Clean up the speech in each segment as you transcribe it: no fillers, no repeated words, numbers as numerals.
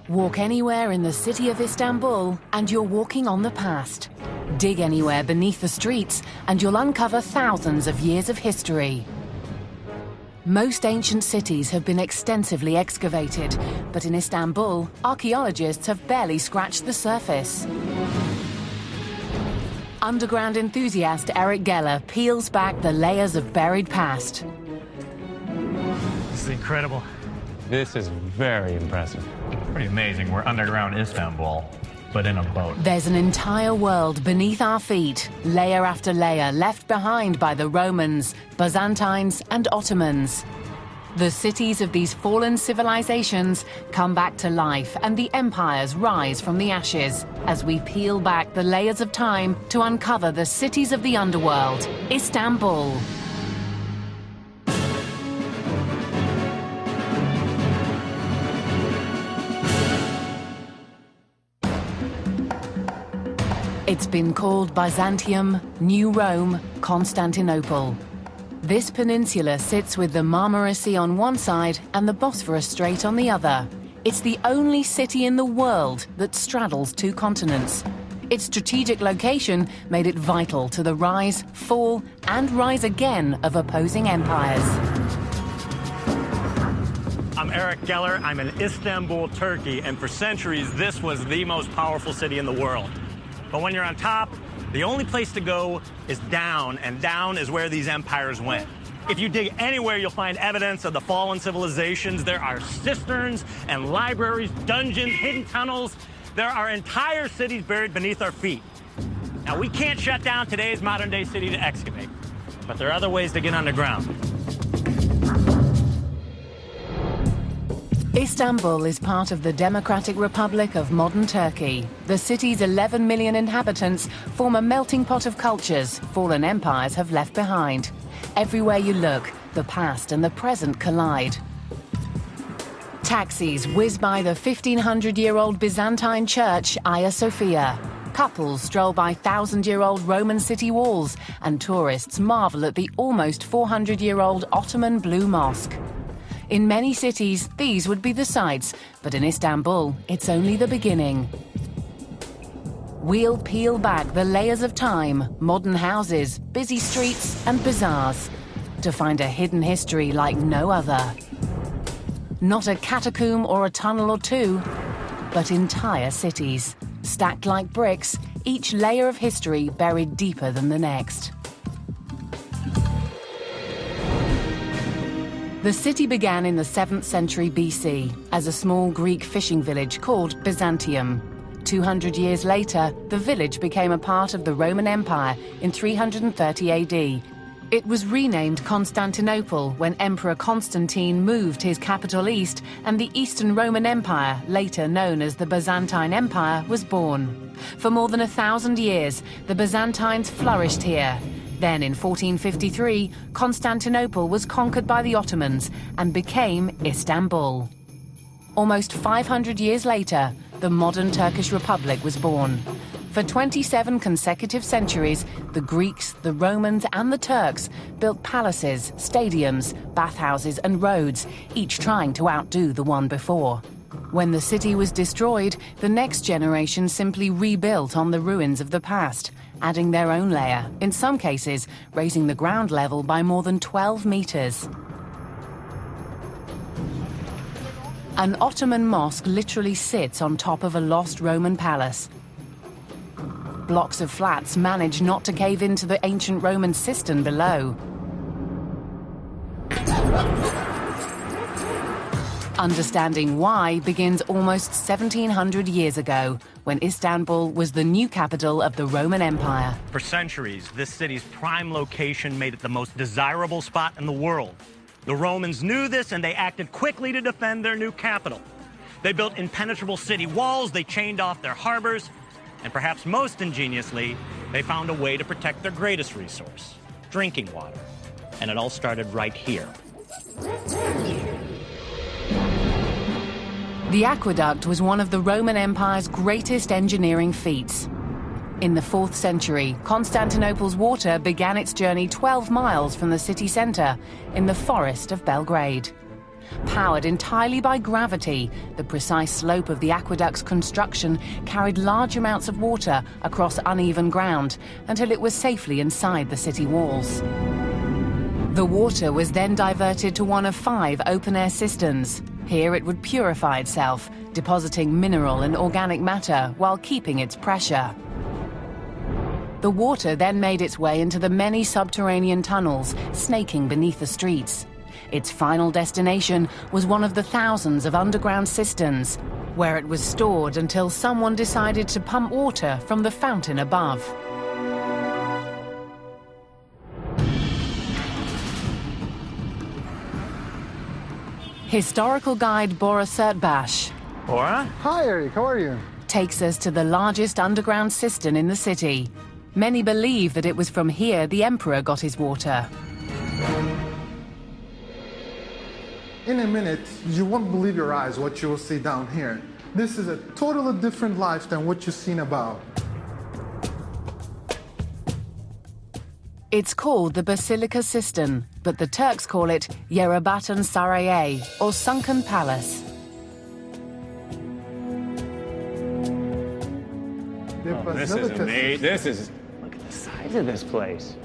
Walk anywhere in the city of Istanbul and you're walking on the past. Dig anywhere beneath the streets and you'll uncover thousands of years of history. Most ancient cities have been extensively excavated, but in Istanbul, archaeologists have barely scratched the surface. Underground enthusiast Eric Geller peels back the layers of buried past. This is incredible. This is very impressive. Pretty amazing. We're underground Istanbul, but in a boat. There's an entire world beneath our feet, layer after layer, left behind by the Romans, Byzantines, and Ottomans. The cities of these fallen civilizations come back to life, and the empires rise from the ashes as we peel back the layers of time to uncover the cities of the underworld, Istanbul. It's been called Byzantium, New Rome, Constantinople. This peninsula sits with the Marmara Sea on one side and the Bosphorus Strait on the other. It's the only city in the world that straddles two continents. Its strategic location made it vital to the rise, fall, and rise again of opposing empires. I'm Eric Geller. I'm in Istanbul, Turkey, and for centuries, this was the most powerful city in the world. But when you're on top, the only place to go is down, and down is where these empires went. If you dig anywhere, you'll find evidence of the fallen civilizations. There are cisterns and libraries, dungeons, hidden tunnels. There are entire cities buried beneath our feet. Now, we can't shut down today's modern-day city to excavate, but there are other ways to get underground. Istanbul is part of the Democratic Republic of modern Turkey. The city's 11 million inhabitants form a melting pot of cultures fallen empires have left behind. Everywhere you look, the past and the present collide. Taxis whiz by the 1,500-year-old Byzantine church, Hagia Sophia. Couples stroll by 1,000-year-old Roman city walls, and tourists marvel at the almost 400-year-old Ottoman Blue Mosque. In many cities, these would be the sights, but in Istanbul, it's only the beginning. We'll peel back the layers of time, modern houses, busy streets, and bazaars, to find a hidden history like no other. Not a catacomb or a tunnel or two, but entire cities, stacked like bricks, each layer of history buried deeper than the next. The city began in the 7th century BC as a small Greek fishing village called Byzantium. 200 years later, the village became a part of the Roman Empire in 330 AD. It was renamed Constantinople when Emperor Constantine moved his capital east, and the Eastern Roman Empire, later known as the Byzantine Empire, was born. For more than 1,000 years, the Byzantines flourished here. Then in 1453, Constantinople was conquered by the Ottomans and became Istanbul. Almost 500 years later, the modern Turkish Republic was born. For 27 consecutive centuries, the Greeks, the Romans, and the Turks built palaces, stadiums, bathhouses, and roads, each trying to outdo the one before. When the city was destroyed, the next generation simply rebuilt on the ruins of the past, adding their own layer, in some cases raising the ground level by more than 12 meters. An Ottoman mosque literally sits on top of a lost Roman palace. Blocks of flats manage not to cave into the ancient Roman cistern below. Understanding why begins almost 1,700 years ago, when Istanbul was the new capital of the Roman Empire. For centuries, this city's prime location made it the most desirable spot in the world. The Romans knew this, and they acted quickly to defend their new capital. They built impenetrable city walls, they chained off their harbors, and perhaps most ingeniously, they found a way to protect their greatest resource, drinking water. And it all started right here. The aqueduct was one of the Roman Empire's greatest engineering feats. In the 4th century, Constantinople's water began its journey 12 miles from the city centre, in the forest of Belgrade. Powered entirely by gravity, the precise slope of the aqueduct's construction carried large amounts of water across uneven ground until it was safely inside the city walls. The water was then diverted to one of 5 open-air cisterns. Here it would purify itself, depositing mineral and organic matter while keeping its pressure. The water then made its way into the many subterranean tunnels snaking beneath the streets. Its final destination was one of the thousands of underground cisterns, where it was stored until someone decided to pump water from the fountain above. Historical guide Bora Sertbash Bora? Hi, Eric. How are you? takes us to the largest underground cistern in the city. Many believe that it was from here the emperor got his water. In a minute, you won't believe your eyes what you will see down here. This is a totally different life than what you've seen above. It's called the Basilica Cistern, but the Turks call it Yerebatan Saraye, or Sunken Palace. This is amazing. Look at the size of this place.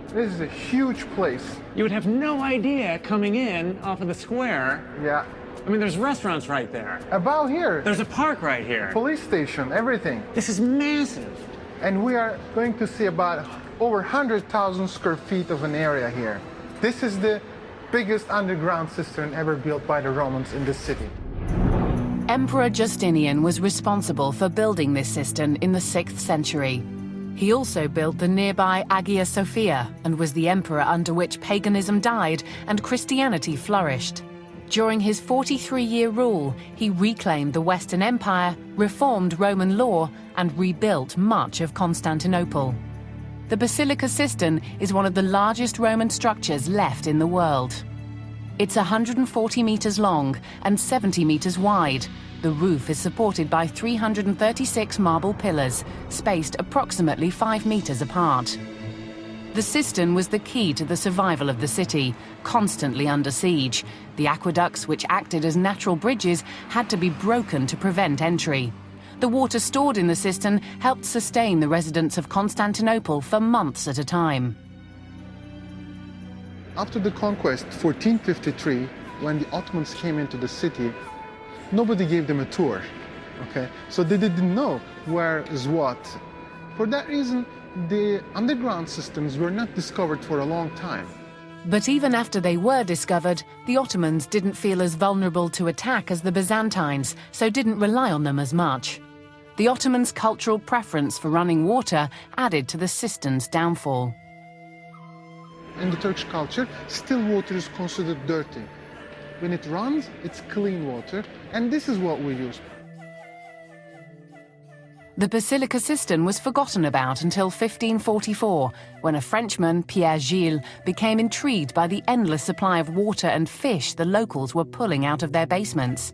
This is a huge place. You would have no idea coming in off of the square. Yeah. I mean, there's restaurants right there. About here. There's a park right here. Police station, everything. This is massive. And we are going to see about over 100,000 square feet of an area here. This is the biggest underground cistern ever built by the Romans in this city. Emperor Justinian was responsible for building this cistern in the 6th century. He also built the nearby Hagia Sophia and was the emperor under which paganism died and Christianity flourished. During his 43-year rule, he reclaimed the Western Empire, reformed Roman law, and rebuilt much of Constantinople. The Basilica Cistern is one of the largest Roman structures left in the world. It's 140 meters long and 70 meters wide. The roof is supported by 336 marble pillars, spaced approximately 5 meters apart. The cistern was the key to the survival of the city, constantly under siege. The aqueducts, which acted as natural bridges, had to be broken to prevent entry. The water stored in the cistern helped sustain the residents of Constantinople for months at a time. After the conquest, 1453, when the Ottomans came into the city, nobody gave them a tour, okay? So they didn't know where is what. For that reason, the underground systems were not discovered for a long time. But even after they were discovered, the Ottomans didn't feel as vulnerable to attack as the Byzantines, so didn't rely on them as much. The Ottomans' cultural preference for running water added to the cistern's downfall. In the Turkish culture, still water is considered dirty. When it runs, it's clean water, and this is what we use. The Basilica Cistern was forgotten about until 1544, when a Frenchman, Pierre Gilles, became intrigued by the endless supply of water and fish the locals were pulling out of their basements.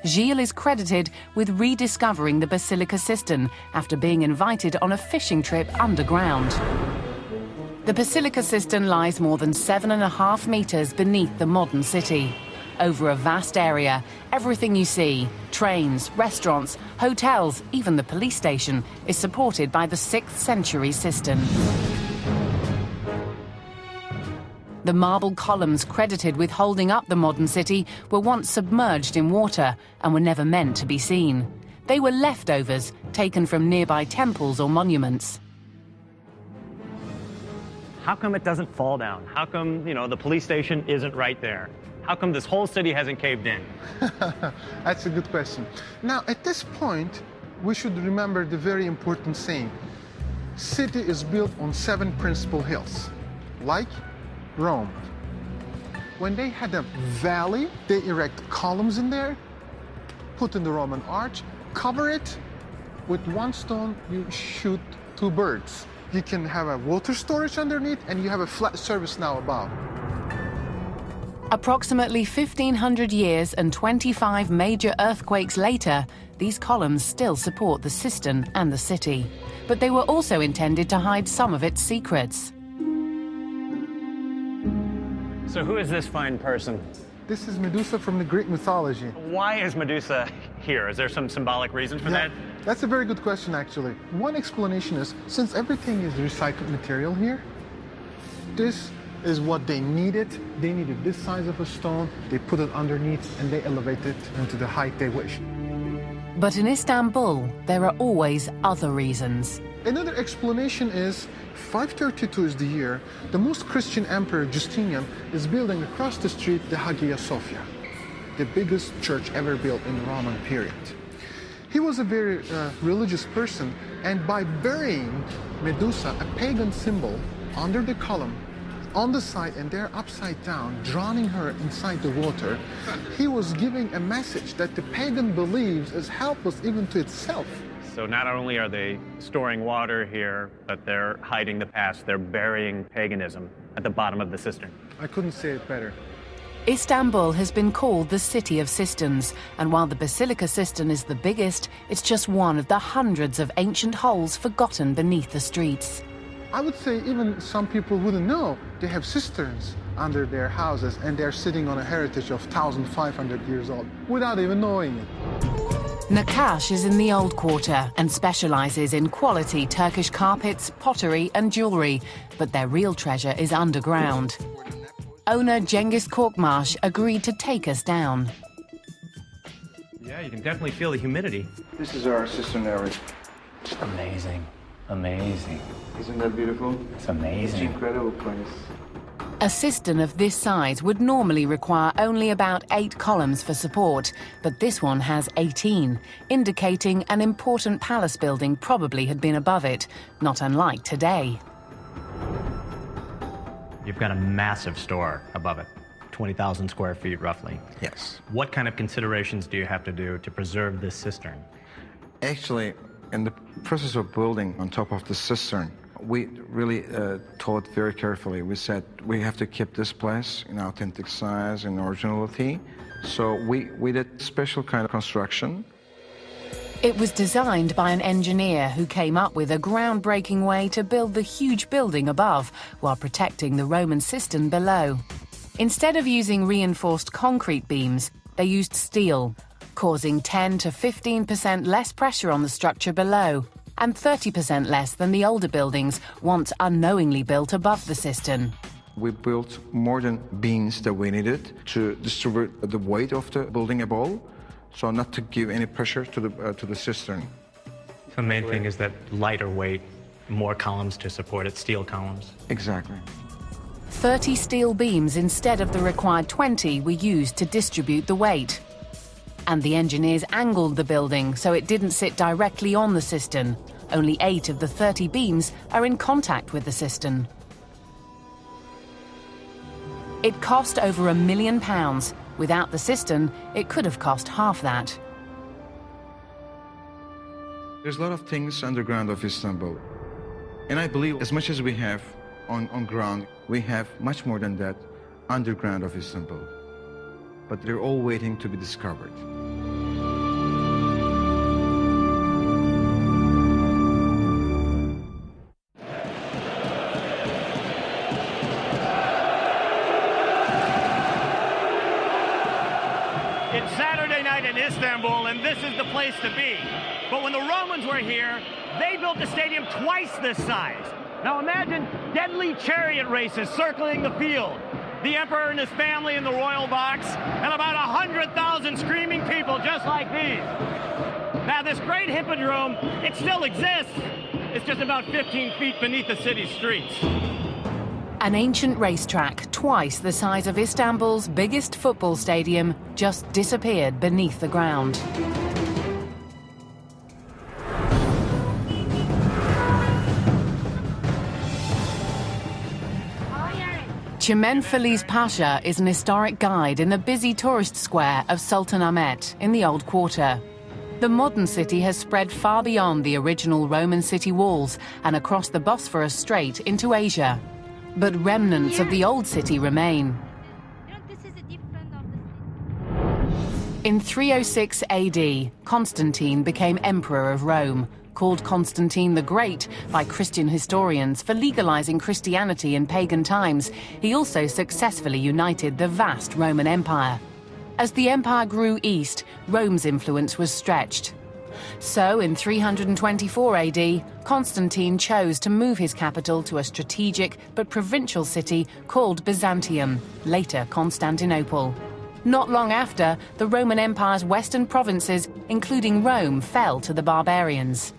Gilles is credited with rediscovering the Basilica Cistern after being invited on a fishing trip underground. The Basilica Cistern lies more than 7.5 meters beneath the modern city. Over a vast area, everything you see, trains, restaurants, hotels, even the police station, is supported by the 6th century cistern. The marble columns credited with holding up the modern city were once submerged in water and were never meant to be seen. They were leftovers taken from nearby temples or monuments. How come it doesn't fall down? How come, the police station isn't right there? How come this whole city hasn't caved in? That's a good question. Now, at this point, we should remember the very important saying. City is built on 7 principal hills, like Rome. When they had a valley, they erect columns in there, put in the Roman arch, cover it. With 1 stone, you shoot 2 birds. You can have a water storage underneath, and you have a flat surface now above. Approximately 1,500 years and 25 major earthquakes later, these columns still support the cistern and the city. But they were also intended to hide some of its secrets. So who is this fine person? This is Medusa from the Greek mythology. Why is Medusa here? Is there some symbolic reason for that? That's a very good question, actually. One explanation is, since everything is recycled material here, this is what they needed. They needed this size of a stone, they put it underneath, and they elevate it into the height they wish. But in Istanbul, there are always other reasons. Another explanation is 532 is the year the most Christian emperor Justinian is building across the street the Hagia Sophia, the biggest church ever built in the Roman period. He was a very religious person, and by burying Medusa, a pagan symbol, under the column, on the side, and there upside down, drowning her inside the water, he was giving a message that the pagan believes is helpless even to itself. So not only are they storing water here, but they're hiding the past. They're burying paganism at the bottom of the cistern. I couldn't say it better. Istanbul has been called the city of cisterns, and while the Basilica cistern is the biggest, it's just one of the hundreds of ancient holes forgotten beneath the streets. I would say even some people wouldn't know they have cisterns under their houses, and they're sitting on a heritage of 1,500 years old without even knowing it. Nakash is in the Old Quarter and specialises in quality Turkish carpets, pottery and jewellery, but their real treasure is underground. Owner Cengiz Korkmaz agreed to take us down. Yeah, you can definitely feel the humidity. This is our cistern area. Amazing. Amazing. Isn't that beautiful? It's It's amazing. an incredible place. A cistern of this size would normally require only about 8 columns for support, but this one has 18, indicating an important palace building probably had been above it, not unlike today. You've got a massive store above it, 20,000 square feet roughly. Yes. What kind of considerations do you have to do to preserve this cistern? Actually, in the process of building on top of the cistern, we really thought very carefully. We said we have to keep this place in authentic size and originality. So we did special kind of construction. It was designed by an engineer who came up with a groundbreaking way to build the huge building above while protecting the Roman cistern below. Instead of using reinforced concrete beams, they used steel, causing 10 to 15% less pressure on the structure below and 30% less than the older buildings once unknowingly built above the cistern. We built more than beams that we needed to distribute the weight of the building above, so not to give any pressure to the cistern. The main thing is that lighter weight, more columns to support it, steel columns. Exactly. 30 steel beams instead of the required 20 were used to distribute the weight. And the engineers angled the building so it didn't sit directly on the cistern. Only 8 of the 30 beams are in contact with the cistern. It cost over £1 million. Without the cistern, it could have cost half that. There's a lot of things underground of Istanbul. And I believe as much as we have on ground, we have much more than that underground of Istanbul. But they're all waiting to be discovered. It's Saturday night in Istanbul, and this is the place to be. But when the Romans were here, they built the stadium twice this size. Now imagine deadly chariot races circling the field, the emperor and his family in the royal box, and about 100,000 screaming people just like these. Now this great hippodrome, it still exists. It's just about 15 feet beneath the city's streets. An ancient racetrack, twice the size of Istanbul's biggest football stadium, just disappeared beneath the ground. Çimen Feliz Pasha is an historic guide in the busy tourist square of Sultanahmet in the Old Quarter. The modern city has spread far beyond the original Roman city walls and across the Bosphorus Strait into Asia. But remnants of the old city remain. In 306 AD, Constantine became emperor of Rome, called Constantine the Great by Christian historians for legalizing Christianity in pagan times, he also successfully united the vast Roman Empire. As the empire grew east, Rome's influence was stretched. So, in 324 AD, Constantine chose to move his capital to a strategic but provincial city called Byzantium, later Constantinople. Not long after, the Roman Empire's western provinces, including Rome, fell to the barbarians.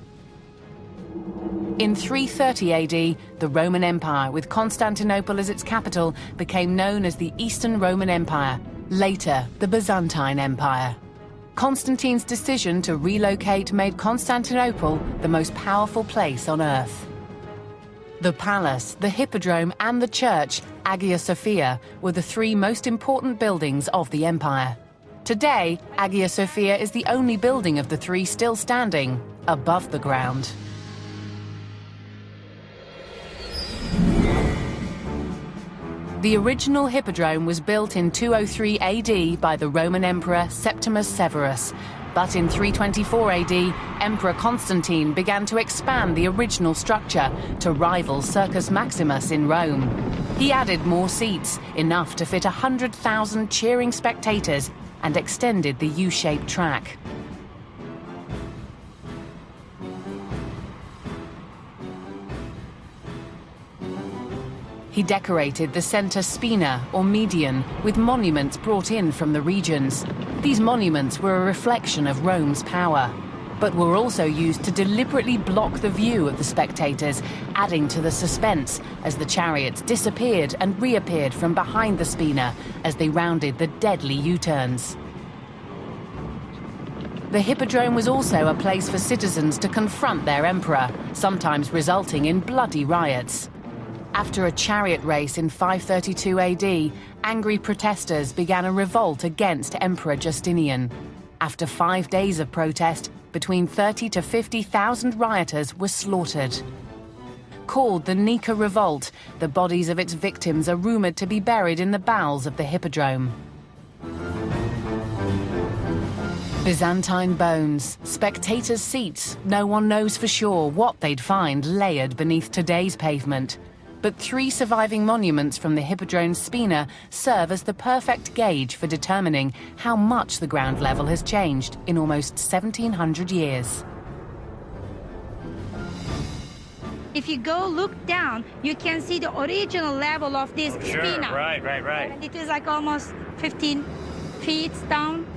In 330 AD, the Roman Empire, with Constantinople as its capital, became known as the Eastern Roman Empire, later the Byzantine Empire. Constantine's decision to relocate made Constantinople the most powerful place on earth. The palace, the hippodrome and the church, Hagia Sophia, were the three most important buildings of the empire. Today, Hagia Sophia is the only building of the three still standing above the ground. The original hippodrome was built in 203 AD by the Roman Emperor Septimus Severus, but in 324 AD, Emperor Constantine began to expand the original structure to rival Circus Maximus in Rome. He added more seats, enough to fit 100,000 cheering spectators, and extended the U-shaped track. He decorated the center spina, or median, with monuments brought in from the regions. These monuments were a reflection of Rome's power, but were also used to deliberately block the view of the spectators, adding to the suspense as the chariots disappeared and reappeared from behind the spina as they rounded the deadly U-turns. The hippodrome was also a place for citizens to confront their emperor, sometimes resulting in bloody riots. After a chariot race in 532 AD, angry protesters began a revolt against Emperor Justinian. After 5 days of protest, between 30 to 50,000 rioters were slaughtered. Called the Nika Revolt, the bodies of its victims are rumored to be buried in the bowels of the hippodrome. Byzantine bones, spectators' seats, no one knows for sure what they'd find layered beneath today's pavement. But 3 surviving monuments from the hippodrome's spina serve as the perfect gauge for determining how much the ground level has changed in almost 1,700 years. If you go look down, you can see the original level of this spina. Right. And it is like almost 15 feet down.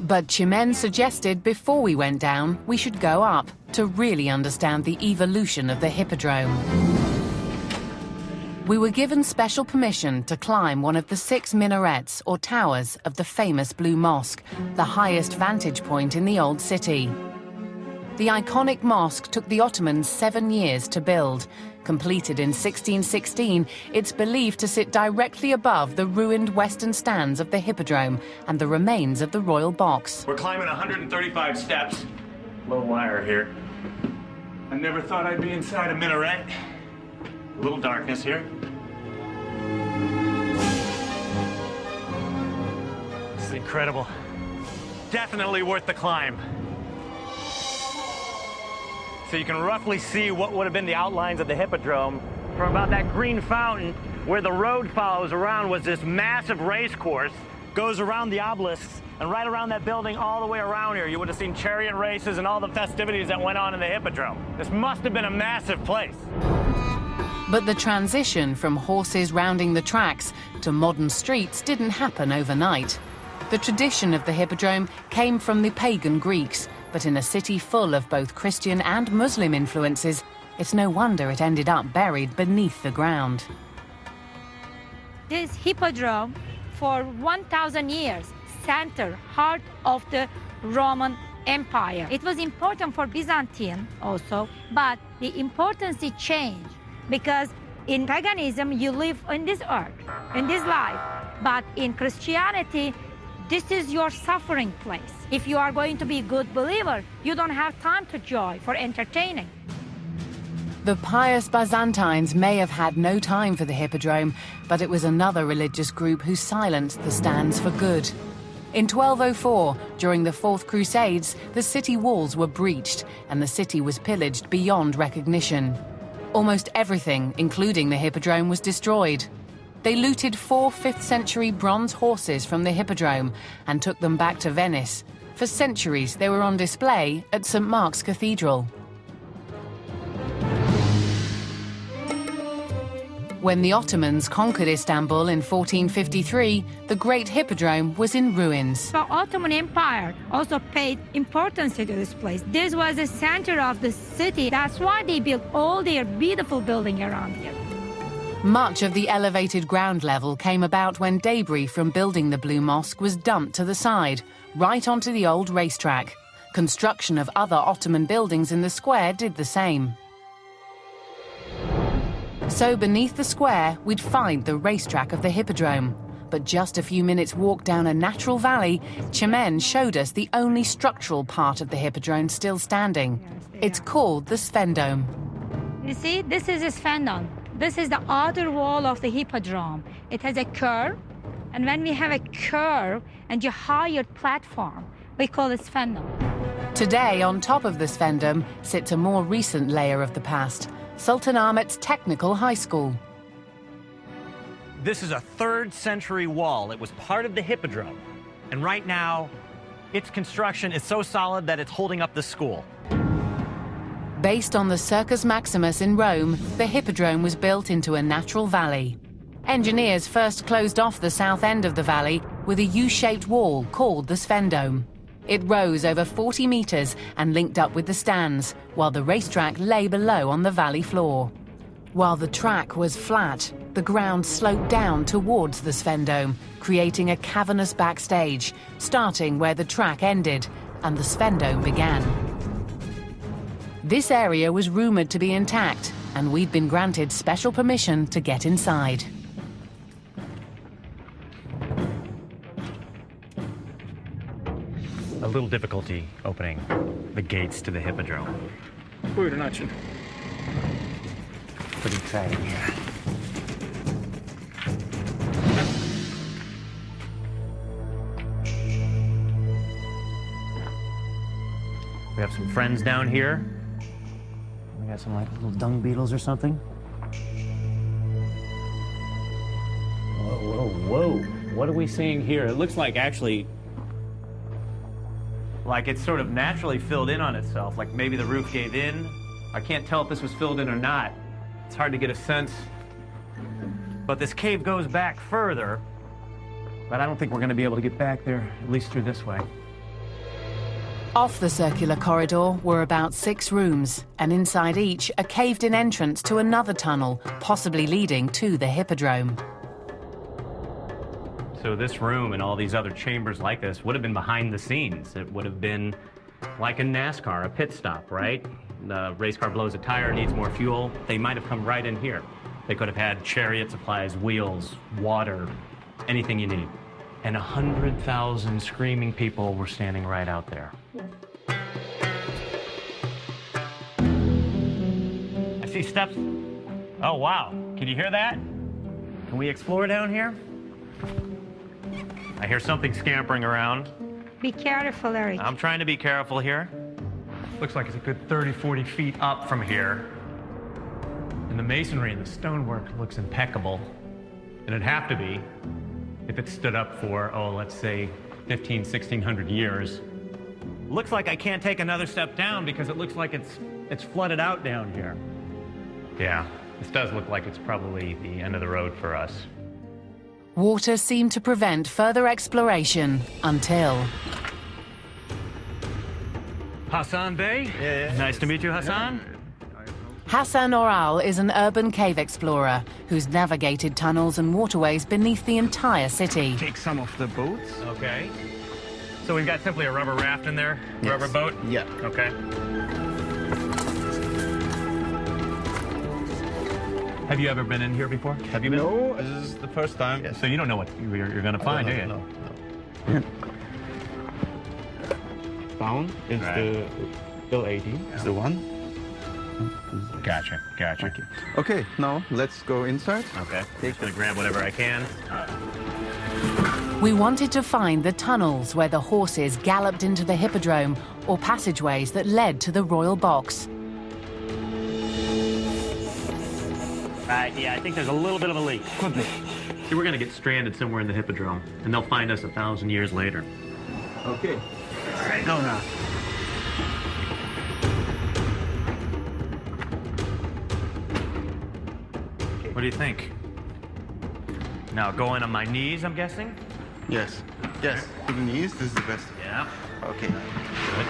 But Chimène suggested before we went down, we should go up to really understand the evolution of the hippodrome. We were given special permission to climb one of the 6 minarets or towers of the famous Blue Mosque, the highest vantage point in the old city. The iconic mosque took the Ottomans 7 years to build. Completed in 1616, it's believed to sit directly above the ruined western stands of the hippodrome and the remains of the royal box. We're climbing 135 steps. Low wire here. I never thought I'd be inside a minaret. A little darkness here. This is incredible. Definitely worth the climb. So you can roughly see what would have been the outlines of the hippodrome. From about that green fountain where the road follows around was this massive race course, goes around the obelisks, and right around that building all the way around here, you would have seen chariot races and all the festivities that went on in the hippodrome. This must have been a massive place. But the transition from horses rounding the tracks to modern streets didn't happen overnight. The tradition of the hippodrome came from the pagan Greeks, but in a city full of both Christian and Muslim influences, it's no wonder it ended up buried beneath the ground. This hippodrome, for 1,000 years, center, heart of the Roman Empire. It was important for Byzantine also, but the importance changed because in paganism, you live in this earth, in this life, but in Christianity, this is your suffering place. If you are going to be a good believer, you don't have time to joy for entertaining. The pious Byzantines may have had no time for the hippodrome, but it was another religious group who silenced the stands for good. In 1204, during the Fourth Crusades, the city walls were breached and the city was pillaged beyond recognition. Almost everything, including the hippodrome, was destroyed. They looted 4 5th-century bronze horses from the hippodrome and took them back to Venice. For centuries, they were on display at St. Mark's Cathedral. When the Ottomans conquered Istanbul in 1453, the Great Hippodrome was in ruins. The Ottoman Empire also paid importance to this place. This was the center of the city. That's why they built all their beautiful buildings around here. Much of the elevated ground level came about when debris from building the Blue Mosque was dumped to the side, right onto the old racetrack. Construction of other Ottoman buildings in the square did the same. So beneath the square, we'd find the racetrack of the hippodrome. But just a few minutes walk down a natural valley, Çimen showed us the only structural part of the hippodrome still standing. It's called the Sphendome. You see, this is a sphendon. This is the outer wall of the hippodrome. It has a curve, and when we have a curve and a higher platform, we call it sphendon. Today, on top of the Sphendome, sits a more recent layer of the past, Sultan Ahmet's Technical High School. This is a 3rd century wall. It was part of the hippodrome. And right now, its construction is so solid that it's holding up the school. Based on the Circus Maximus in Rome, the hippodrome was built into a natural valley. Engineers first closed off the south end of the valley with a U-shaped wall called the Sphendome. It rose over 40 meters and linked up with the stands, while the racetrack lay below on the valley floor. While the track was flat, the ground sloped down towards the Sphendome, creating a cavernous backstage, starting where the track ended and the Sphendome began. This area was rumored to be intact, and we'd been granted special permission to get inside. A little difficulty opening the gates to the hippodrome. Buyurun açın. Pretty exciting here. We have some friends down here. We got some like little dung beetles or something. Whoa, whoa, whoa. What are we seeing here? It looks like actually... Like it's sort of naturally filled in on itself, like maybe the roof gave in. I can't tell if this was filled in or not. It's hard to get a sense. But this cave goes back further, but I don't think we're going to be able to get back there, at least through this way. Off the circular corridor were about 6 rooms, and inside each, a caved-in entrance to another tunnel, possibly leading to the hippodrome. So this room and all these other chambers like this would have been behind the scenes. It would have been like in NASCAR, a pit stop, right? The race car blows a tire, needs more fuel. They might have come right in here. They could have had chariot supplies, wheels, water, anything you need. And 100,000 screaming people were standing right out there. I see steps. Oh, wow. Can you hear that? Can we explore down here? I hear something scampering around. Be careful, Eric. I'm trying to be careful here. Looks like it's a good 30, 40 feet up from here. And the masonry and the stonework looks impeccable. And it'd have to be if it stood up for, oh, let's say 15, 1600 years. Looks like I can't take another step down because it looks like it's flooded out down here. Yeah, this does look like it's probably the end of the road for us. Water seemed to prevent further exploration until... Hassan Bey? Yeah. Nice to meet you, Hassan. Hassan Oral is an urban cave explorer who's navigated tunnels and waterways beneath the entire city. Take some of the boats. Okay. So we've got simply a rubber raft in there? Yes. Rubber boat? Yeah. Okay. Have you ever been in here before? Have you been? No, this is the first time. So you don't know what you're going to find, do you? No. Down is the bill 80 is the one. Gotcha. Thank you. Okay, now let's go inside. Okay. Just going to grab whatever I can. We wanted to find the tunnels where the horses galloped into the hippodrome or passageways that led to the royal box. Yeah, I think there's a little bit of a leak. Could be. See, we're gonna get stranded somewhere in the hippodrome, and they'll find us 1,000 years later. Okay. All right, go now. What do you think? Now, going on my knees, I'm guessing? Yes. Yes. To the knees, this is the best. Yeah. Okay. Good.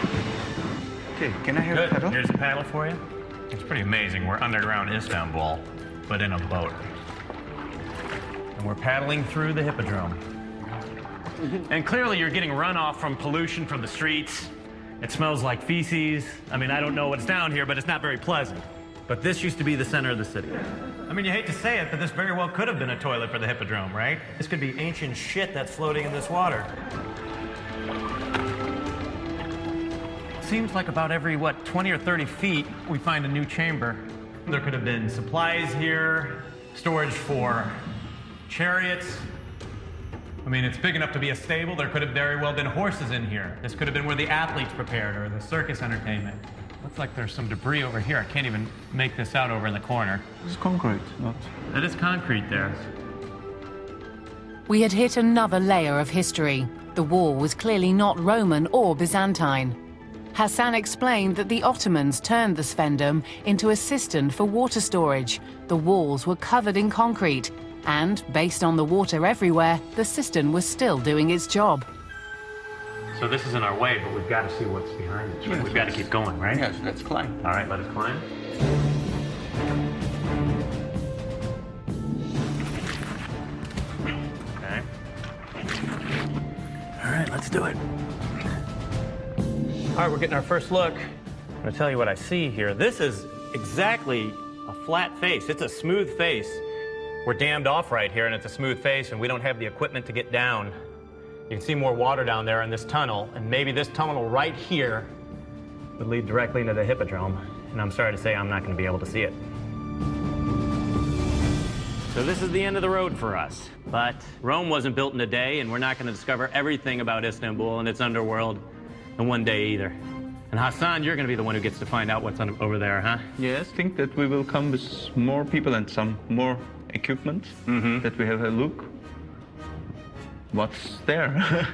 Okay, can I have a Good. paddle? Here's a paddle for you. It's pretty amazing. We're underground Istanbul, but in a boat. And we're paddling through the hippodrome. And clearly you're getting runoff from pollution from the streets. It smells like feces. I mean, I don't know what's down here, but it's not very pleasant. But this used to be the center of the city. I mean, you hate to say it, but this very well could have been a toilet for the hippodrome, right? This could be ancient shit that's floating in this water. Seems like about every, 20 or 30 feet, we find a new chamber. There could have been supplies here, storage for chariots. I mean, it's big enough to be a stable. There could have very well been horses in here. This could have been where the athletes prepared or the circus entertainment. Looks like there's some debris over here. I can't even make this out over in the corner. It's concrete, not... That is concrete there. We had hit another layer of history. The wall was clearly not Roman or Byzantine. Hassan explained that the Ottomans turned the sphendum into a cistern for water storage. The walls were covered in concrete, and, based on the water everywhere, the cistern was still doing its job. So this is in our way, but we've got to see what's behind us. Yes, We've got to keep going, right? Yes, let's climb. All right, let us climb. Okay. All right, let's do it. All right, we're getting our first look. I'm going to tell you what I see here. This is exactly a flat face. It's a smooth face. We're dammed off right here, and it's a smooth face, and we don't have the equipment to get down. You can see more water down there in this tunnel, and maybe this tunnel right here would lead directly into the hippodrome. And I'm sorry to say I'm not going to be able to see it. So this is the end of the road for us. But Rome wasn't built in a day, and we're not going to discover everything about Istanbul and its underworld in one day either. And Hassan, you're going to be the one who gets to find out what's over there, huh? Yes, I think that we will come with more people and some more equipment, that we have a look. What's there?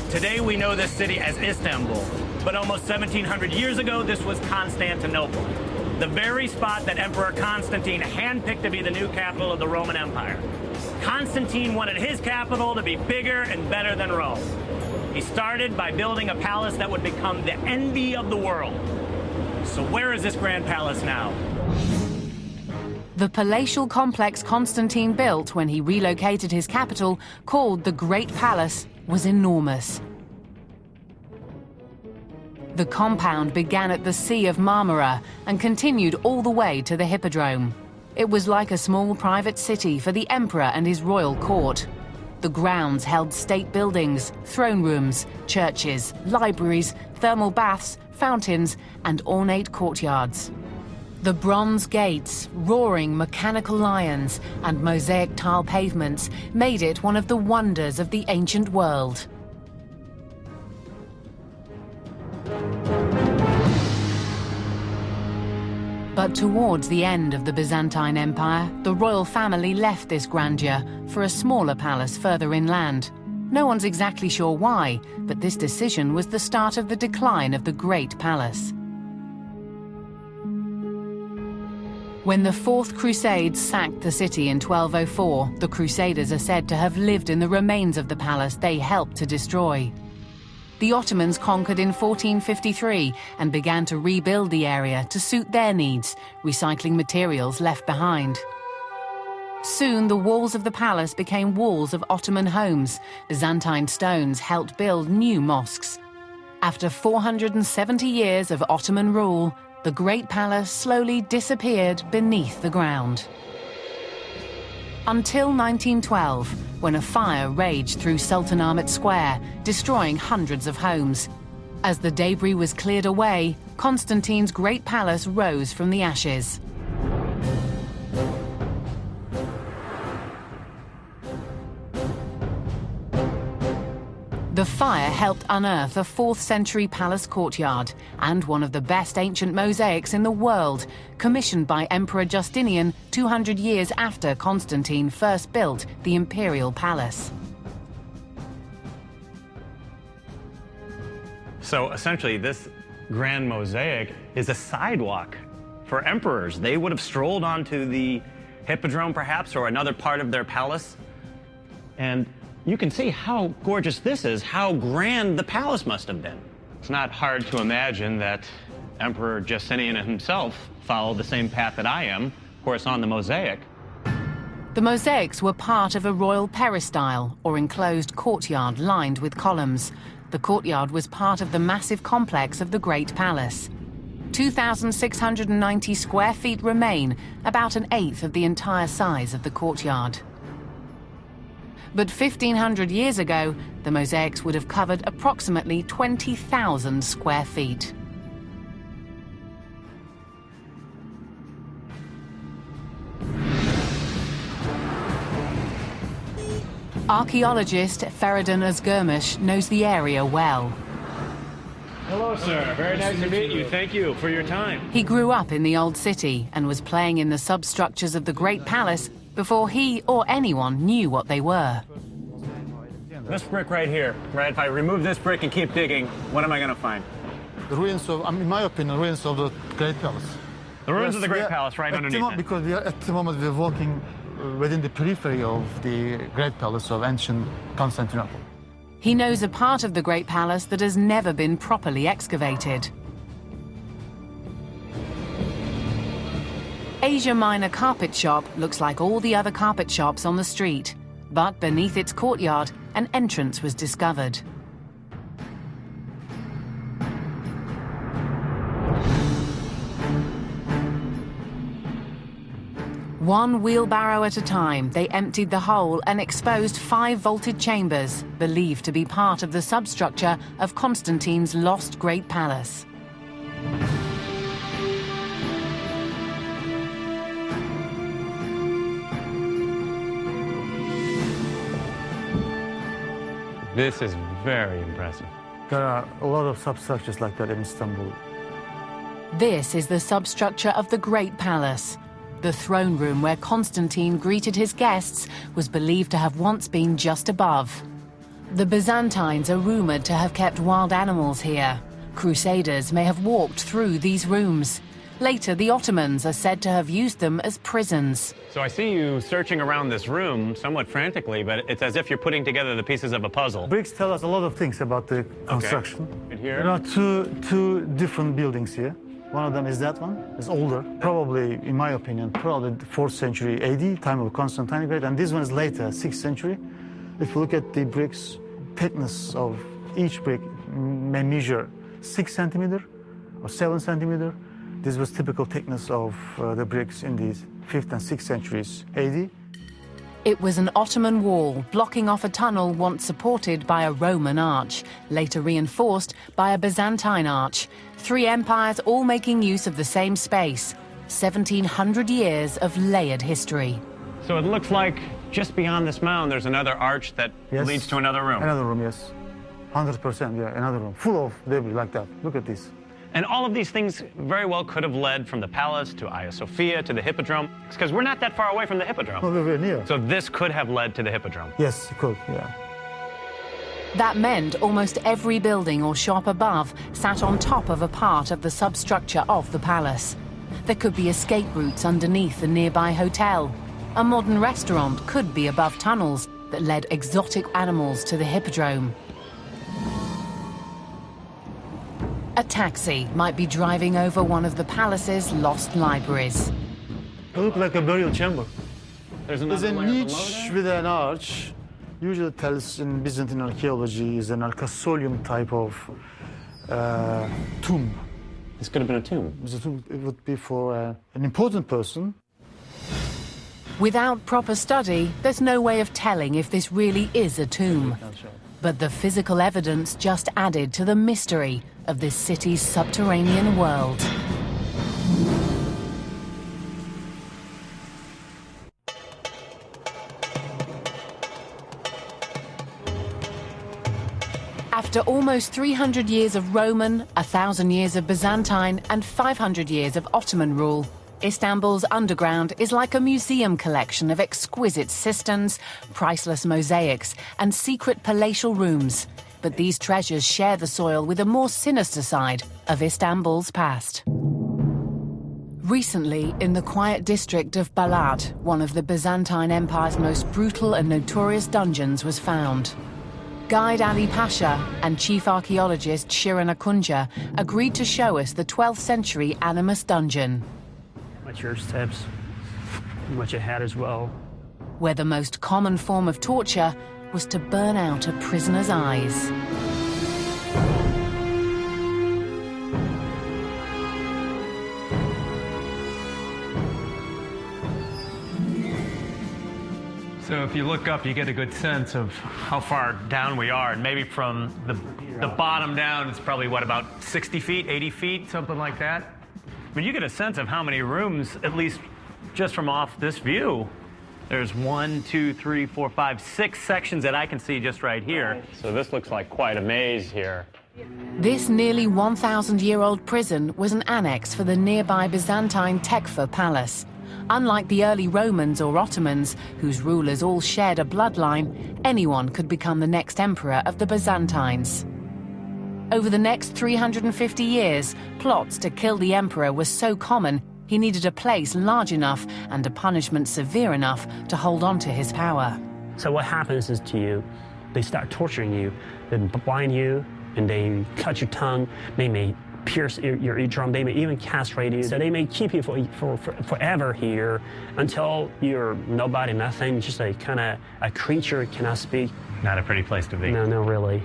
Today we know this city as Istanbul, but almost 1,700 years ago this was Constantinople, the very spot that Emperor Constantine handpicked to be the new capital of the Roman Empire. Constantine wanted his capital to be bigger and better than Rome. He started by building a palace that would become the envy of the world. So where is this grand palace now? The palatial complex Constantine built when he relocated his capital, called the Great Palace, was enormous. The compound began at the Sea of Marmara and continued all the way to the Hippodrome. It was like a small private city for the emperor and his royal court. The grounds held state buildings, throne rooms, churches, libraries, thermal baths, fountains, and ornate courtyards. The bronze gates, roaring mechanical lions, and mosaic tile pavements made it one of the wonders of the ancient world. But towards the end of the Byzantine Empire, the royal family left this grandeur for a smaller palace further inland. No one's exactly sure why, but this decision was the start of the decline of the Great Palace. When the Fourth Crusade sacked the city in 1204, the Crusaders are said to have lived in the remains of the palace they helped to destroy. The Ottomans conquered in 1453 and began to rebuild the area to suit their needs, recycling materials left behind. Soon, the walls of the palace became walls of Ottoman homes. Byzantine stones helped build new mosques. After 470 years of Ottoman rule, the Great Palace slowly disappeared beneath the ground. Until 1912, when a fire raged through Sultanahmet Square, destroying hundreds of homes. As the debris was cleared away, Constantine's Great Palace rose from the ashes. The fire helped unearth a 4th century palace courtyard and one of the best ancient mosaics in the world, commissioned by Emperor Justinian 200 years after Constantine first built the imperial palace. So essentially, this grand mosaic is a sidewalk for emperors. They would have strolled onto the hippodrome, perhaps, or another part of their palace. And you can see how gorgeous this is, how grand the palace must have been. It's not hard to imagine that Emperor Justinian himself followed the same path that I am, of course, on the mosaic. The mosaics were part of a royal peristyle, or enclosed courtyard lined with columns. The courtyard was part of the massive complex of the Great Palace. 2,690 square feet remain, about an eighth of the entire size of the courtyard. But 1,500 years ago, the mosaics would have covered approximately 20,000 square feet. Archaeologist Feridun Özgürmüş knows the area well. Hello, sir. Very nice to meet you. Thank you for your time. He grew up in the old city and was playing in the substructures of the Great Palace before he or anyone knew what they were. This brick right here, right? If I remove this brick and keep digging, what am I going to find? The ruins of, in my opinion, ruins of the Great Palace. The ruins of the Great Palace, right underneath it. Because at the moment we're walking within the periphery of the Great Palace of ancient Constantinople. He knows a part of the Great Palace that has never been properly excavated. Asia Minor Carpet Shop looks like all the other carpet shops on the street, but beneath its courtyard, an entrance was discovered. One wheelbarrow at a time, they emptied the hole and exposed 5 vaulted chambers, believed to be part of the substructure of Constantine's lost Great Palace. This is very impressive. There are a lot of substructures like that in Istanbul. This is the substructure of the Great Palace. The throne room where Constantine greeted his guests was believed to have once been just above. The Byzantines are rumored to have kept wild animals here. Crusaders may have walked through these rooms. Later, the Ottomans are said to have used them as prisons. So I see you searching around this room somewhat frantically, but it's as if you're putting together the pieces of a puzzle. Bricks tell us a lot of things about the construction. Okay. And here? There are two different buildings here. One of them is that one. It's older, probably, in my opinion, probably 4th century AD, time of Constantine the Great, and this one is later, 6th century. If you look at the bricks, thickness of each brick may measure 6 centimeter or 7 centimeter. This was typical thickness of the bricks in the 5th and 6th centuries AD. It was an Ottoman wall blocking off a tunnel once supported by a Roman arch, later reinforced by a Byzantine arch. 3 empires all making use of the same space. 1,700 years of layered history. So it looks like just beyond this mound there's another arch that leads to another room. Another room, yes. 100%, yeah, another room. Full of debris like that. Look at this. And all of these things very well could have led from the palace to Hagia Sophia to the hippodrome, because we're not that far away from the hippodrome. No, we're very near. So this could have led to the hippodrome. Yes, it could, yeah. That meant almost every building or shop above sat on top of a part of the substructure of the palace. There could be escape routes underneath the nearby hotel. A modern restaurant could be above tunnels that led exotic animals to the hippodrome. A taxi might be driving over one of the palace's lost libraries. It looks like a burial chamber. There's a niche with an arch. Usually tells in Byzantine archaeology is an arcosolium type of tomb. This could have been a tomb. It would be for an important person. Without proper study, there's no way of telling if this really is a tomb. But the physical evidence just added to the mystery of this city's subterranean world. After almost 300 years of Roman, 1,000 years of Byzantine, and 500 years of Ottoman rule, Istanbul's underground is like a museum collection of exquisite cisterns, priceless mosaics, and secret palatial rooms. But these treasures share the soil with a more sinister side of Istanbul's past. Recently, in the quiet district of Balat, one of the Byzantine Empire's most brutal and notorious dungeons was found. Guide Ali Pasha and chief archaeologist Shirin Akunca agreed to show us the 12th century Animus dungeon. Watch your steps, watch your head as well. Where the most common form of torture was to burn out a prisoner's eyes. So if you look up, you get a good sense of how far down we are. And maybe from the bottom down, it's probably, what, about 60 feet, 80 feet, something like that? I mean, you get a sense of how many rooms, at least just from off this view. There's 1, 2, 3, 4, 5, 6 sections that I can see just right here. So this looks like quite a maze here. This nearly 1,000-year-old prison was an annex for the nearby Byzantine Tekfur Palace. Unlike the early Romans or Ottomans, whose rulers all shared a bloodline, anyone could become the next emperor of the Byzantines. Over the next 350 years, plots to kill the emperor were so common, he needed a place large enough and a punishment severe enough to hold on to his power. So what happens is to you, they start torturing you, they blind you, and they cut your tongue, they may pierce your eardrum, they may even castrate you. So they may keep you for forever here until you're nobody, nothing, just a kind of a creature, cannot speak. Not a pretty place to be. No, really.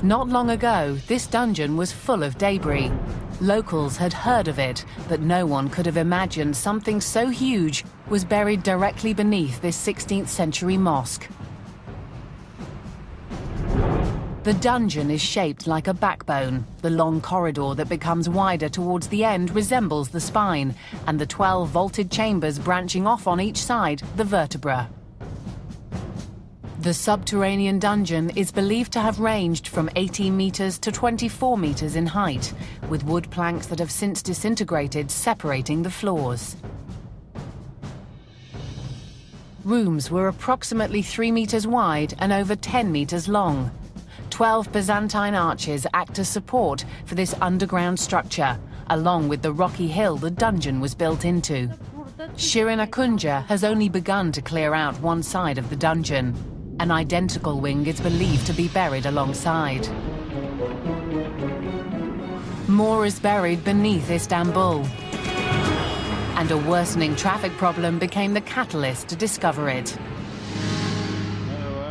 Not long ago, this dungeon was full of debris. Locals had heard of it, but no one could have imagined something so huge was buried directly beneath this 16th century mosque. The dungeon is shaped like a backbone. The long corridor that becomes wider towards the end resembles the spine, and the 12 vaulted chambers branching off on each side, the vertebra. The subterranean dungeon is believed to have ranged from 18 meters to 24 meters in height, with wood planks that have since disintegrated separating the floors. Rooms were approximately 3 meters wide and over 10 meters long. 12 Byzantine arches act as support for this underground structure, along with the rocky hill the dungeon was built into. Shirin Akunca has only begun to clear out one side of the dungeon. An identical wing is believed to be buried alongside. More is buried beneath Istanbul. And a worsening traffic problem became the catalyst to discover it.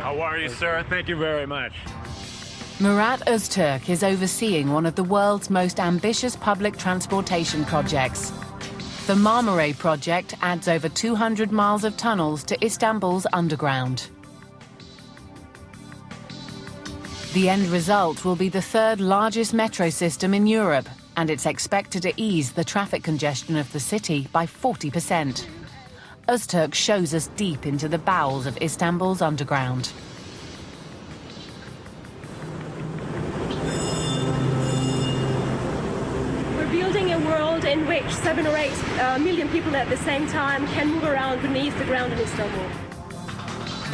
How are you, sir? Thank you very much. Murat Öztürk is overseeing one of the world's most ambitious public transportation projects. The Marmaray project adds over 200 miles of tunnels to Istanbul's underground. The end result will be the third largest metro system in Europe, and it's expected to ease the traffic congestion of the city by 40%. Öztürk shows us deep into the bowels of Istanbul's underground. We're building a world in which 7 or 8 million people at the same time can move around beneath the ground in Istanbul.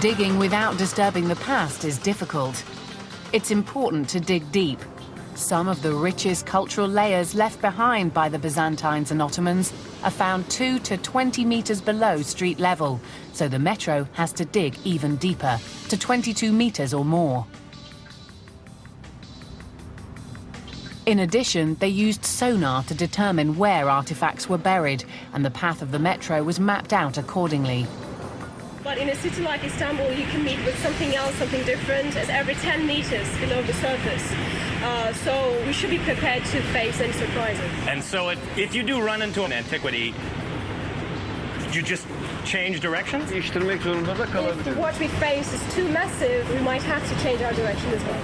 Digging without disturbing the past is difficult. It's important to dig deep. Some of the richest cultural layers left behind by the Byzantines and Ottomans are found 2 to 20 meters below street level, so the metro has to dig even deeper, to 22 meters or more. In addition, they used sonar to determine where artifacts were buried, and the path of the metro was mapped out accordingly. But in a city like Istanbul, you can meet with something else, something different, as every 10 meters below the surface. so we should be prepared to face any surprises. And so if you do run into an antiquity, you just change directions? If what we face is too massive, we might have to change our direction as well.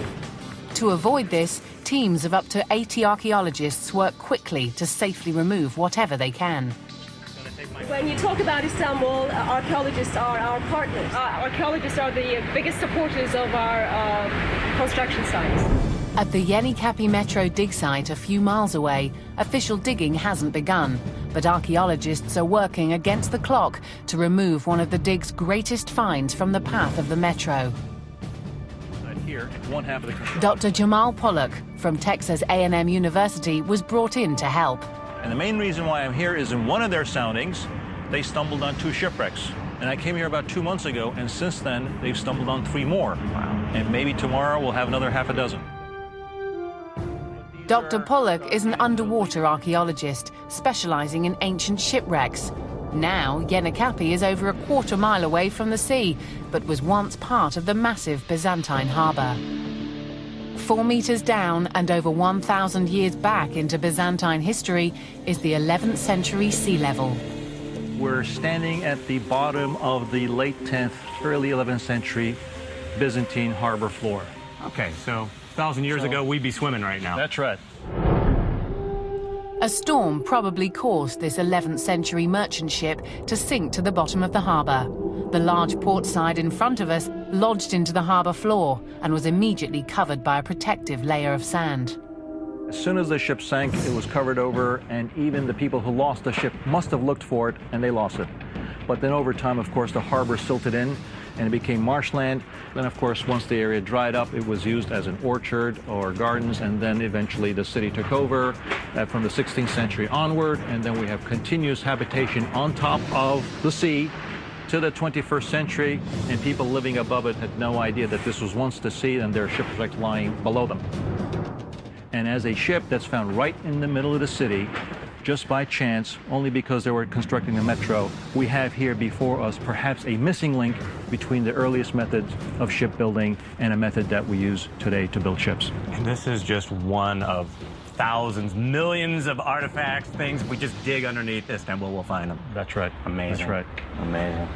To avoid this, teams of up to 80 archaeologists work quickly to safely remove whatever they can. When you talk about Istanbul, archaeologists are our partners. Archaeologists are the biggest supporters of our construction sites. At the Yenikapi Metro dig site a few miles away, official digging hasn't begun, but archaeologists are working against the clock to remove one of the dig's greatest finds from the path of the metro. Here, one half of the Dr. Jamal Pollock from Texas A&M University was brought in to help. And the main reason why I'm here is in one of their soundings, they stumbled on 2 shipwrecks. And I came here about 2 months ago, and since then, they've stumbled on 3 more. Wow. And maybe tomorrow we'll have another half a dozen. Dr. Pollock is an underwater archaeologist specializing in ancient shipwrecks. Now, Yenikapi is over a quarter mile away from the sea, but was once part of the massive Byzantine harbour. 4 meters down and over 1,000 years back into Byzantine history is the 11th century sea level. We're standing at the bottom of the late 10th, early 11th century Byzantine harbor floor. Okay, so 1,000 years ago, we'd be swimming right now. That's right. A storm probably caused this 11th century merchant ship to sink to the bottom of the harbour. The large port side in front of us lodged into the harbour floor and was immediately covered by a protective layer of sand. As soon as the ship sank, it was covered over, and even the people who lost the ship must have looked for it, and they lost it. But then over time, of course, the harbor silted in, and it became marshland. Then, of course, once the area dried up, it was used as an orchard or gardens, and then eventually the city took over from the 16th century onward, and then we have continuous habitation on top of the sea to the 21st century, and people living above it had no idea that this was once the sea and there are shipwrecks lying below them. And as a ship that's found right in the middle of the city, just by chance, only because they were constructing a metro, we have here before us perhaps a missing link between the earliest methods of shipbuilding and a method that we use today to build ships. And this is just one of thousands, millions of artifacts, things. If we just dig underneath Istanbul, we'll find them. That's right. Amazing. That's right. Amazing.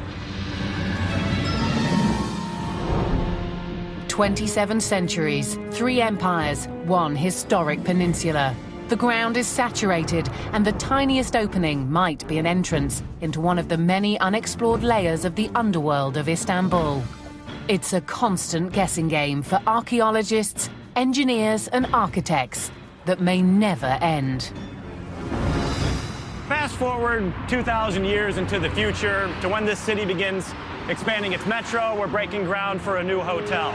27 centuries, 3 empires, 1 historic peninsula. The ground is saturated, and the tiniest opening might be an entrance into one of the many unexplored layers of the underworld of Istanbul. It's a constant guessing game for archaeologists, engineers, and architects that may never end. Fast forward 2,000 years into the future to when this city begins expanding its metro. We're breaking ground for a new hotel.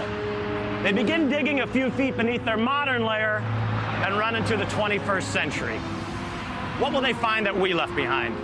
They begin digging a few feet beneath their modern layer and run into the 21st century. What will they find that we left behind?